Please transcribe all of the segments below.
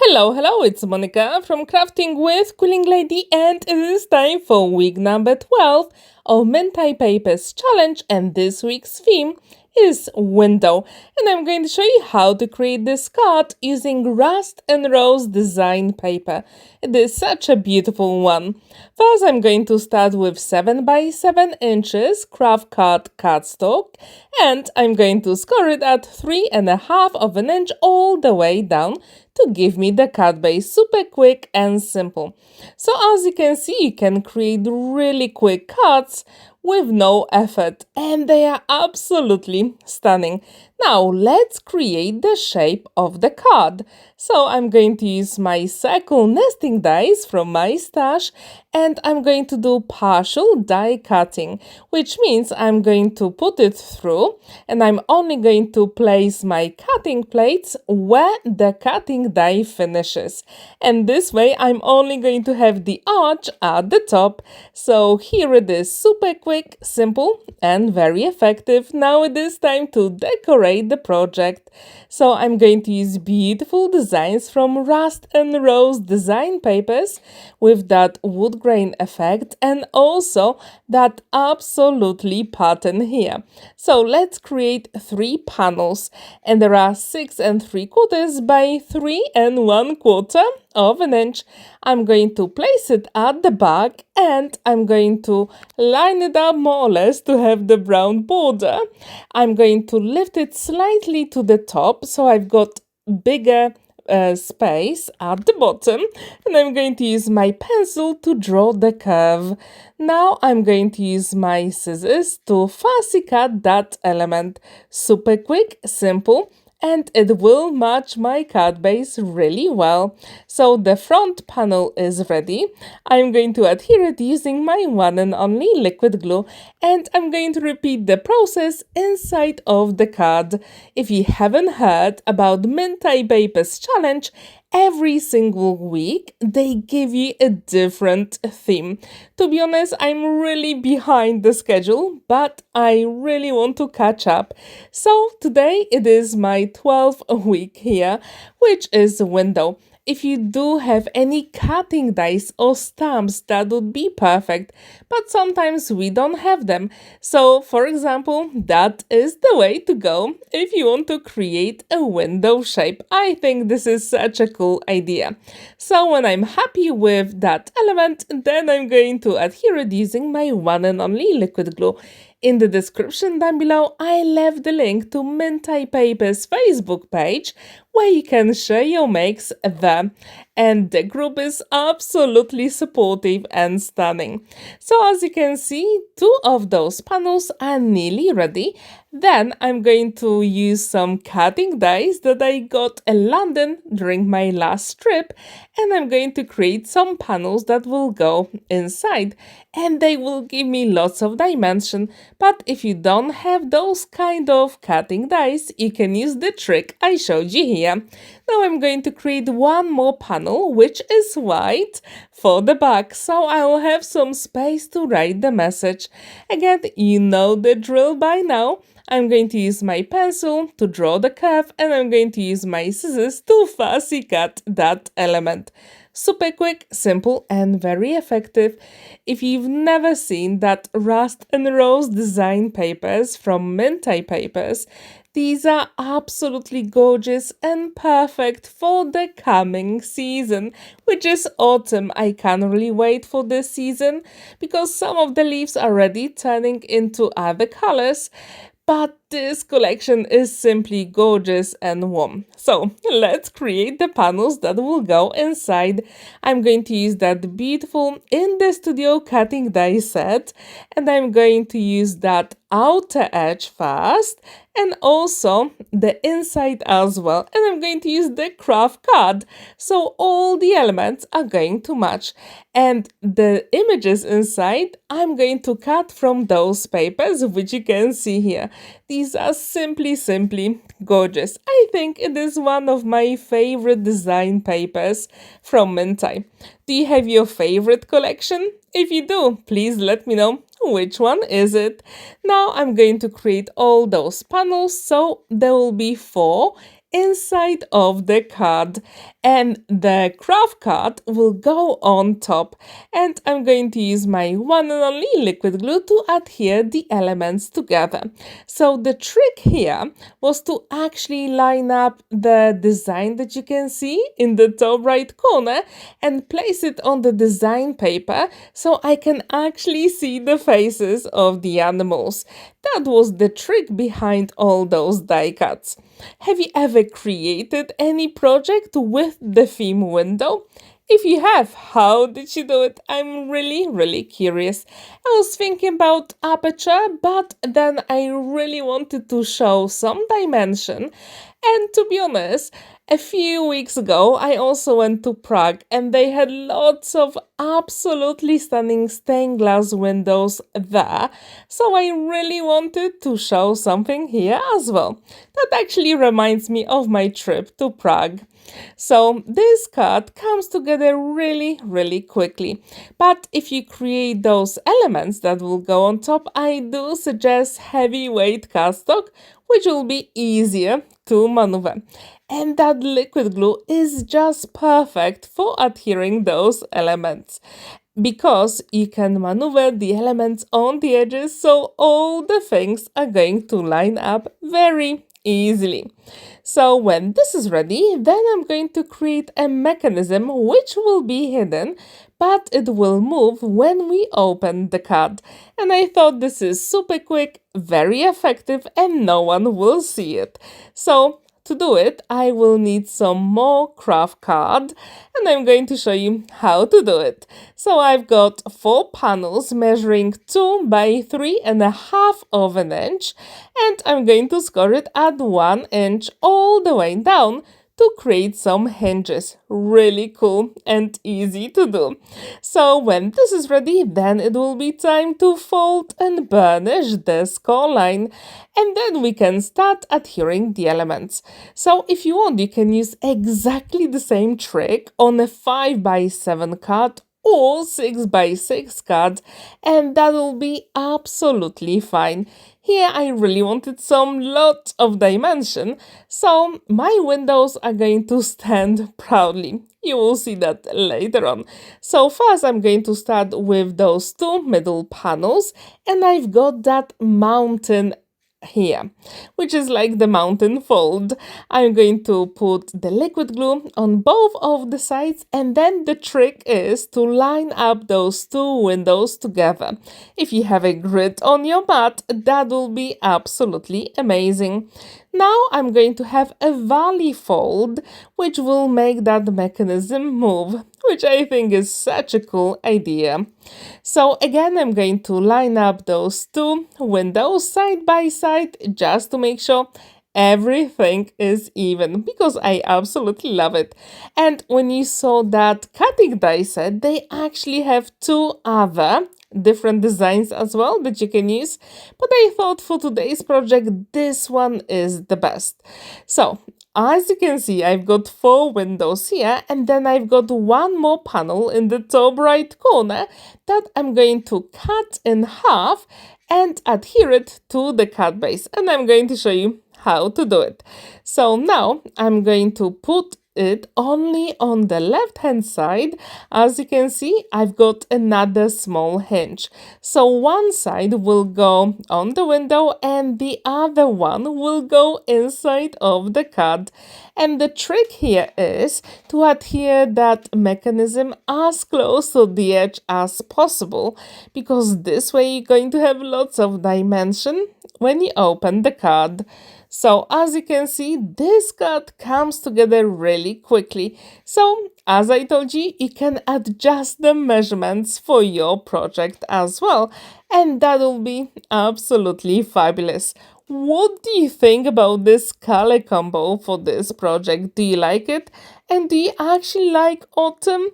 Hello, it's Monica from Crafting with Quilling Lady, and it is time for week number 12 of Mintay Papers challenge, and this week's theme is window. And I'm going to show you how to create this card using rust and rose design paper. It is such a beautiful one. First, I'm going to start with 7 by 7 inches craft cardstock, and I'm going to score it at 3.5 of an inch all the way down to give me the card base super quick and simple. So as you can see, you can create really quick cards with no effort, and they are absolutely stunning. Now let's create the shape of the card. So I'm going to use my circle nesting dies from my stash, and I'm going to do partial die cutting, which means I'm going to put it through, and I'm only going to place my cutting plates where the cutting die finishes. And this way I'm only going to have the arch at the top. So here it is, super quick, simple, and very effective. Now it is time to decorate the project. So I'm going to use beautiful designs from rust and rose design papers with that wood grain effect and also that absolutely pattern here. So let's create 3 panels, and there are 6 3/4 by 3.25 of an inch. I'm going to place it at the back, and I'm going to line it up more or less to have the brown border. I'm going to lift it slightly to the top so I've got bigger space at the bottom, and I'm going to use my pencil to draw the curve. Now I'm going to use my scissors to fussy cut that element. Super quick, simple, and it will match my card base really well. So the front panel is ready. I'm going to adhere it using my one and only liquid glue, and I'm going to repeat the process inside of the card. If you haven't heard about Mintay Papers challenge, every single week they give you a different theme. To be honest, I'm really behind the schedule, but I really want to catch up. So today it is my 12th week here, which is window. If you do have any cutting dies or stamps, that would be perfect, but sometimes we don't have them. So, for example, that is the way to go if you want to create a window shape. I think this is such a cool idea. So when I'm happy with that element, then I'm going to adhere it using my one and only liquid glue. In the description down below, I left the link to Mintay Papers Facebook page where you can share your makes there. And the group is absolutely supportive and stunning. So as you can see, 2 of those panels are nearly ready. Then I'm going to use some cutting dies that I got in London during my last trip, and I'm going to create some panels that will go inside, and they will give me lots of dimension. But if you don't have those kind of cutting dies, you can use the trick I showed you here. Now I'm going to create one more panel, which is white, for the back, so I will have some space to write the message. Again, you know the drill by now. I'm going to use my pencil to draw the curve, and I'm going to use my scissors to fussy cut that element. Super quick, simple, and very effective. If you've never seen that rust and rose design papers from Mintay Papers, these are absolutely gorgeous and perfect for the coming season, which is autumn. I can't really wait for this season because some of the leaves are already turning into other colors. But this collection is simply gorgeous and warm. So let's create the panels that will go inside. I'm going to use that beautiful In the Studio cutting die set, and I'm going to use that outer edge first and also the inside as well. And I'm going to use the craft card, so all the elements are going to match. And the images inside, I'm going to cut from those papers, which you can see here. These are simply gorgeous. I think it is one of my favorite design papers from Mintay. Do you have your favorite collection? If you do, please let me know. Which one is it? Now I'm going to create all those panels, so there will be 4 inside of the card, and the craft card will go on top. And I'm going to use my one and only liquid glue to adhere the elements together. So the trick here was to actually line up the design that you can see in the top right corner and place it on the design paper so I can actually see the faces of the animals. That was the trick behind all those die cuts. Have you ever created any project with the theme window? If you have, how did you do it? I'm really curious. I was thinking about aperture, but then I really wanted to show some dimension. And to be honest, a few weeks ago, I also went to Prague and they had lots of absolutely stunning stained glass windows there. So I really wanted to show something here as well. That actually reminds me of my trip to Prague. So this card comes together really quickly. But if you create those elements that will go on top, I do suggest heavyweight cardstock, which will be easier to maneuver. And that liquid glue is just perfect for adhering those elements, because you can maneuver the elements on the edges, so all the things are going to line up very easily. So when this is ready, then I'm going to create a mechanism which will be hidden, but it will move when we open the card. And I thought this is super quick, very effective, and no one will see it. So to do it, I will need some more craft card, and I'm going to show you how to do it. So I've got 4 panels measuring 2 by 3.5 of an inch, and I'm going to score it at 1 inch all the way down to create some hinges. Really cool and easy to do. So when this is ready, then it will be time to fold and burnish the score line, and then we can start adhering the elements. So if you want, you can use exactly the same trick on a 5 by 7 card or 6 by 6 card, and that will be absolutely fine. Here I really wanted some lot of dimension, so my windows are going to stand proudly. You will see that later on. So first I'm going to start with those 2 middle panels, and I've got that mountain here, which is like the mountain fold. I'm going to put the liquid glue on both of the sides, and then the trick is to line up those 2 windows together. If you have a grid on your mat, that will be absolutely amazing. Now I'm going to have a valley fold, which will make that mechanism move, which I think is such a cool idea. So again, I'm going to line up those 2 windows side by side just to make sure everything is even, because I absolutely love it. And when you saw that cutting die set, they actually have 2 other different designs as well that you can use, but I thought for today's project this one is the best. So as you can see, I've got 4 windows here, and then I've got 1 more panel in the top right corner that I'm going to cut in half and adhere it to the card base, and I'm going to show you how to do it. So now I'm going to put it only on the left hand side. As you can see, I've got another small hinge. So one side will go on the window and the other one will go inside of the card. And the trick here is to adhere that mechanism as close to the edge as possible, because this way you're going to have lots of dimension when you open the card. So as you can see, this card comes together really quickly. So as I told you, you can adjust the measurements for your project as well, and that will be absolutely fabulous. What do you think about this color combo for this project? Do you like it? And do you actually like autumn?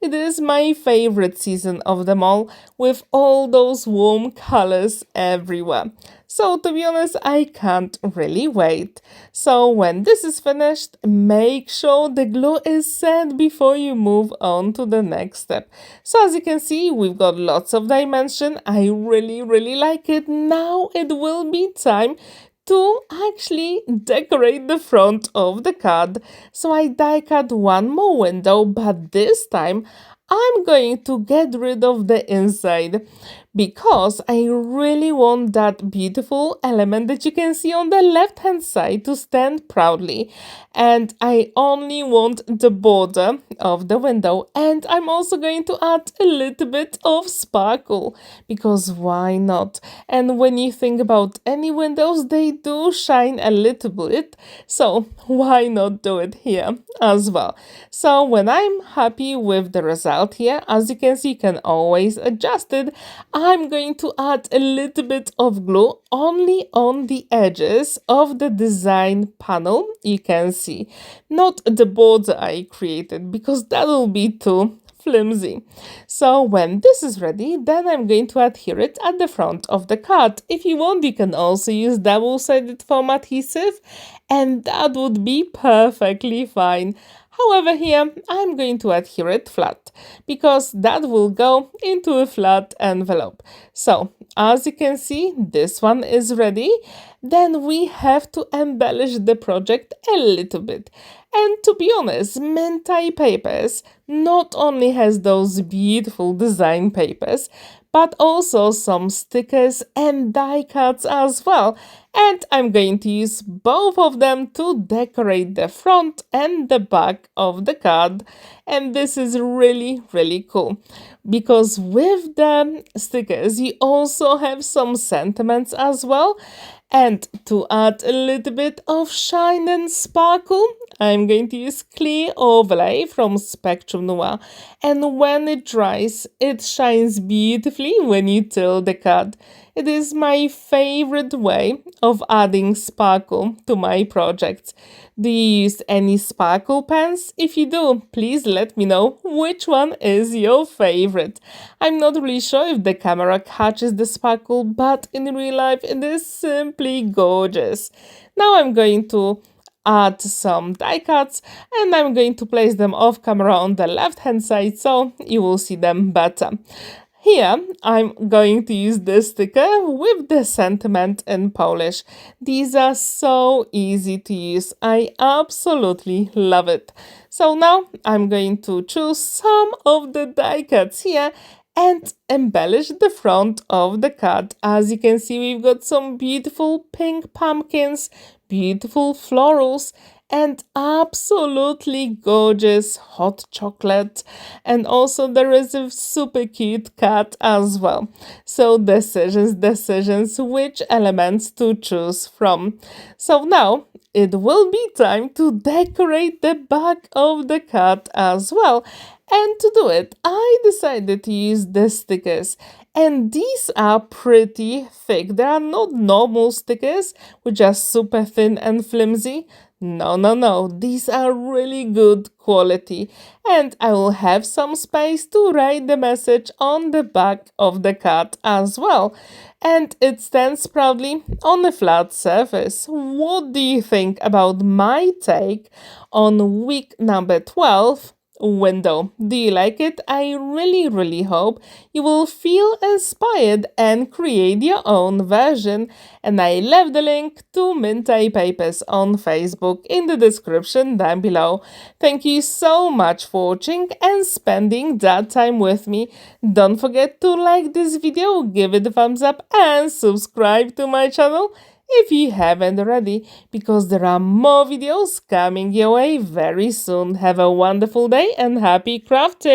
It is my favorite season of them all, with all those warm colors everywhere. So to be honest, I can't really wait. So when this is finished, make sure the glue is set before you move on to the next step. So as you can see, we've got lots of dimension. I really like it. Now it will be time to actually decorate the front of the card. So I die cut one more window, but this time I'm going to get rid of the inside because I really want that beautiful element that you can see on the left hand side to stand proudly. And I only want the border of the window, and I'm also going to add a little bit of sparkle because why not? And when you think about any windows, they do shine a little bit, so why not do it here as well? So when I'm happy with the result here, as you can see, you can always adjust it. I'm going to add a little bit of glue only on the edges of the design panel. You can see, not the border I created because that will be too flimsy. So when this is ready, then I'm going to adhere it at the front of the card. If you want, you can also use double-sided foam adhesive, and that would be perfectly fine. However, here I'm going to adhere it flat because that will go into a flat envelope. So as you can see, this one is ready. Then we have to embellish the project a little bit. And to be honest, Mintay Papers not only has those beautiful design papers, but also some stickers and die cuts as well. And I'm going to use both of them to decorate the front and the back of the card. And this is really, really cool because with the stickers, you also have some sentiments as well. And to add a little bit of shine and sparkle, I'm going to use clear overlay from Spectrum Noir. And when it dries, it shines beautifully when you tilt the card. It is my favorite way of adding sparkle to my projects. Do you use any sparkle pens? If you do, please let me know which one is your favorite. I'm not really sure if the camera catches the sparkle, but in real life it is simply gorgeous. Now I'm going to add some die cuts and I'm going to place them off camera on the left hand side so you will see them better. Here, I'm going to use this sticker with the sentiment in Polish. These are so easy to use. I absolutely love it. So now I'm going to choose some of the die cuts here and embellish the front of the card. As you can see, we've got some beautiful pink pumpkins, beautiful florals, and absolutely gorgeous hot chocolate. And also there is a super cute cat as well. So decisions which elements to choose from. So now it will be time to decorate the back of the card as well. And to do it, I decided to use the stickers. And these are pretty thick. They are not normal stickers, which are super thin and flimsy. No. These are really good quality. And I will have some space to write the message on the back of the card as well. And it stands proudly on a flat surface. What do you think about my take on week number 12? Window. Do you like it? I really hope you will feel inspired and create your own version. And I left the link to Mintay Papers on Facebook in the description down below. Thank you so much for watching and spending that time with me. Don't forget to like this video, give it a thumbs up and subscribe to my channel if you haven't already, because there are more videos coming your way very soon. Have a wonderful day and happy crafting!